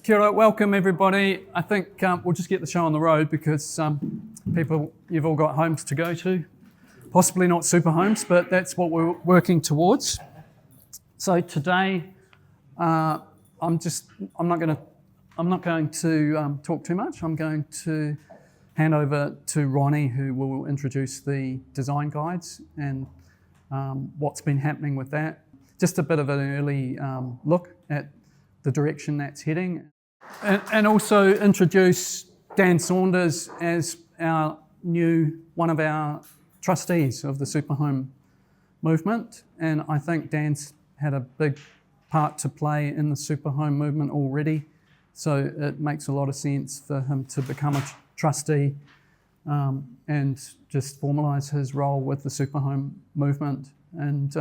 Kia ora, welcome everybody. I think we'll just get the show on the road because you've all got homes to go to. Possibly not super homes, but that's what we're working towards. So today, I'm not going to talk too much. I'm going to hand over to Ronnie, who will introduce the design guides and what's been happening with that. Just a bit of an early look at the direction that's heading. And also introduce Dan Saunders as one of our trustees of the Superhome movement. And I think Dan's had a big part to play in the Superhome movement already. So it makes a lot of sense for him to become a trustee and just formalise his role with the Superhome movement. And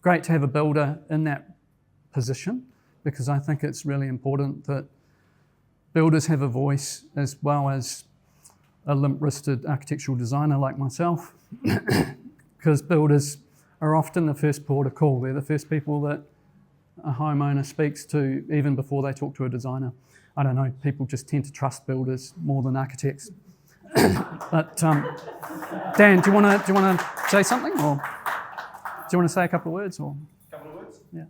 great to have a builder in that position, because I think it's really important that builders have a voice as well as a limp-wristed architectural designer like myself, because builders are often the first port of call. They're the first people that a homeowner speaks to even before they talk to a designer. I don't know, people just tend to trust builders more than architects. But Dan, do you want to say something, or do you want to say a couple of words? Or yeah.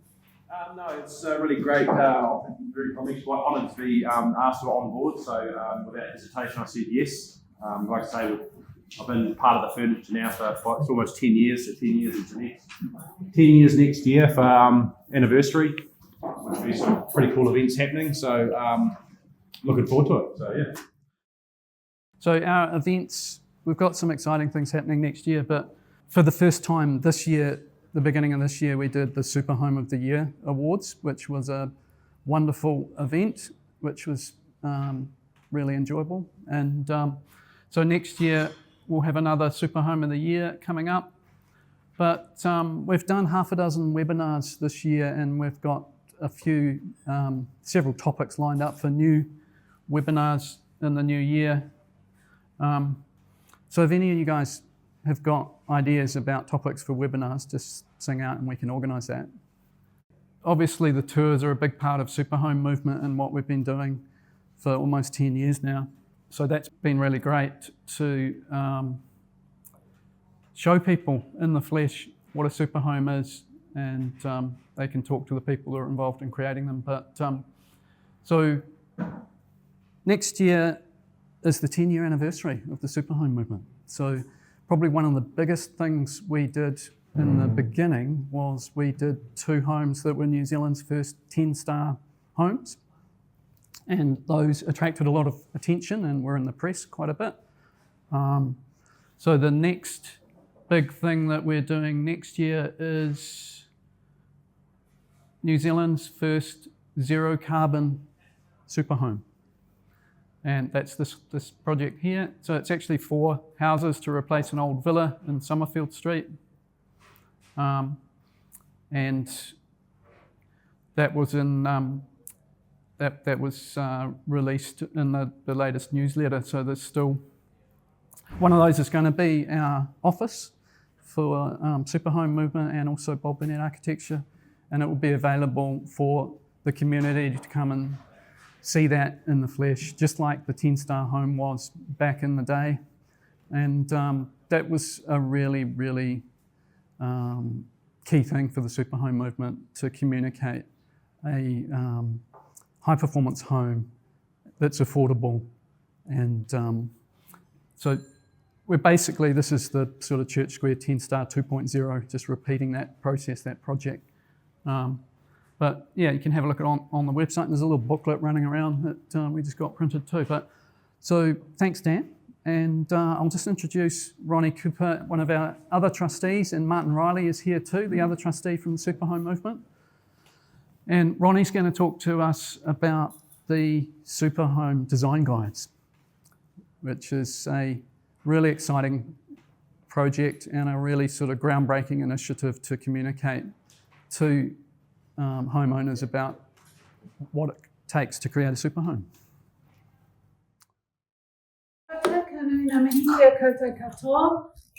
No, it's really great. Very promising. Quite honoured to be asked to on board. So without hesitation, I said yes. Like I say, I've been part of the furniture now for it's almost 10 years. So 10 years into 10 years next year for anniversary. There'll be some pretty cool events happening. So looking forward to it. So yeah. So our events, we've got some exciting things happening next year. But for the first time this year, the beginning of this year, we did the Superhome of the Year Awards, which was a wonderful event, which was really enjoyable. And so next year, we'll have another Superhome of the Year coming up. But we've done half a dozen webinars this year, and we've got several topics lined up for new webinars in the new year. So if any of you guys have got ideas about topics for webinars, just sing out and we can organise that. Obviously the tours are a big part of Superhome movement and what we've been doing for almost 10 years now. So that's been really great to show people in the flesh what a Superhome is, and they can talk to the people that are involved in creating them. But so next year is the 10-year anniversary of the Superhome movement. So probably one of the biggest things we did in the beginning was we did 2 homes that were New Zealand's first 10-star homes. And those attracted a lot of attention and were in the press quite a bit. So the next big thing that we're doing next year is New Zealand's first zero-carbon Superhome. And that's this project here. So it's actually 4 houses to replace an old villa in Summerfield Street. And that was released in the latest newsletter. So there's still one of those is going to be our office for Superhome movement and also Bob Burnett Architecture, and it will be available for the community to come and see that in the flesh, just like the 10-star home was back in the day. And that was a really, really key thing for the Superhome movement, to communicate a high-performance home that's affordable. And so this is the sort of Church Square 10-star 2.0, just repeating that process, that project. But yeah, you can have a look at on the website. There's a little booklet running around that we just got printed too. But so thanks, Dan. And I'll just introduce Ronnie Cooper, one of our other trustees, and Martin Riley is here too, the other trustee from the Superhome movement. And Ronnie's going to talk to us about the Superhome design guides, which is a really exciting project and a really sort of groundbreaking initiative to communicate to homeowners about what it takes to create a superhome.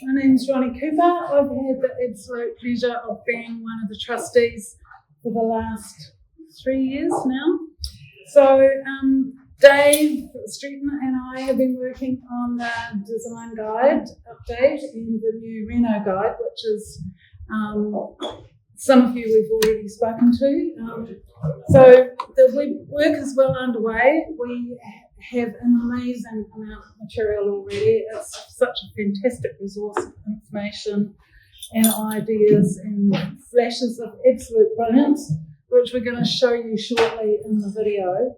My name's Ronnie Cooper. I've had the absolute pleasure of being one of the trustees for the last 3 years now. So Dave Streeton and I have been working on the design guide update and the new Reno guide, which is some of you we've already spoken to. So the work is well underway. We have an amazing amount of material already. It's such a fantastic resource of information and ideas and flashes of absolute brilliance, which we're going to show you shortly in the video.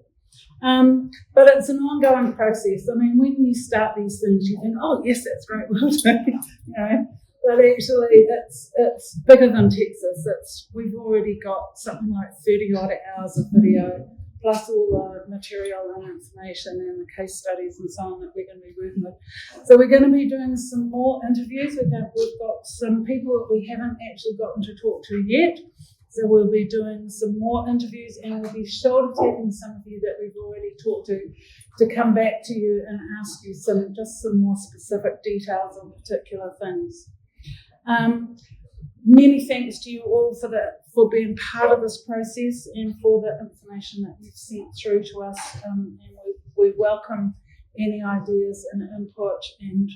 But it's an ongoing process. I mean, when you start these things, you think, oh, yes, that's great, well done, you know. But actually, it's bigger than Texas. We've already got something like 30-odd hours of video, plus all the material and information and the case studies and so on that we're going to be working with. So we're going to be doing some more interviews. We've got some people that we haven't actually gotten to talk to yet. So we'll be doing some more interviews, and we'll be shoulder tapping some of you that we've already talked to come back to you and ask you some more specific details on particular things. Many thanks to you all for being part of this process and for the information that you've sent through to us. And we welcome any ideas and input and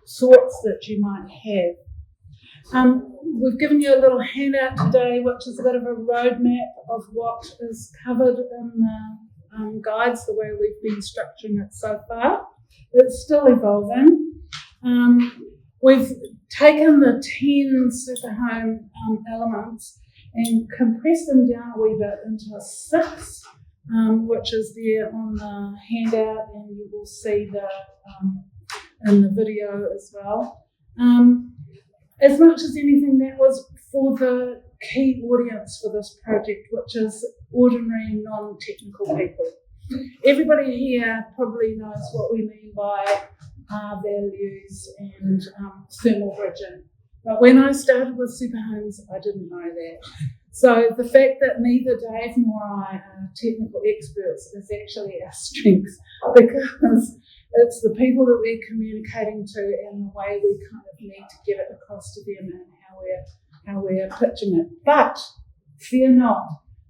thoughts that you might have. We've given you a little handout today, which is a bit of a roadmap of what is covered in the guides, the way we've been structuring it so far. It's still evolving. We've taken the 10 Superhome elements and compressed them down a wee bit into 6, which is there on the handout, and you will see in the video as well. As much as anything, that was for the key audience for this project, which is ordinary, non-technical people. Everybody here probably knows what we mean by values and thermal bridging. But when I started with Superhomes, I didn't know that. So the fact that neither Dave nor I are technical experts is actually our strength, because it's the people that we're communicating to and the way we kind of need to get it across to them and how we're pitching it. But fear not,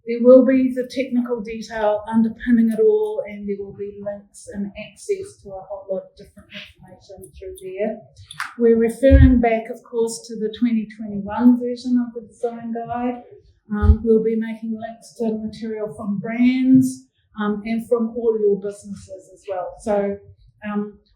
there will be the technical detail underpinning it all, and there will be links and access to a whole lot of different information through there. We're referring back, of course, to the 2021 version of the design guide. We'll be making links to material from brands and from all your businesses as well. So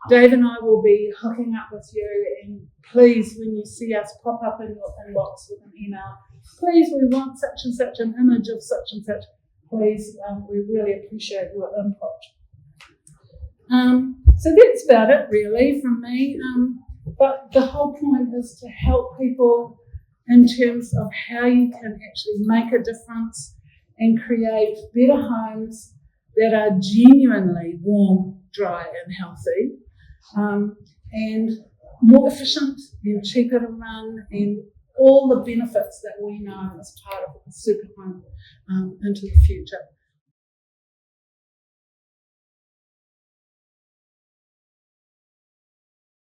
Dave and I will be hooking up with you, and please, when you see us pop up in your inbox with an email, please, we want such and such an image of such and such. Please, we really appreciate your input. So that's about it, really, from me. But the whole point is to help people in terms of how you can actually make a difference and create better homes that are genuinely warm, dry and healthy, and more efficient and cheaper to run, and all the benefits that we know as part of the Superhome into the future.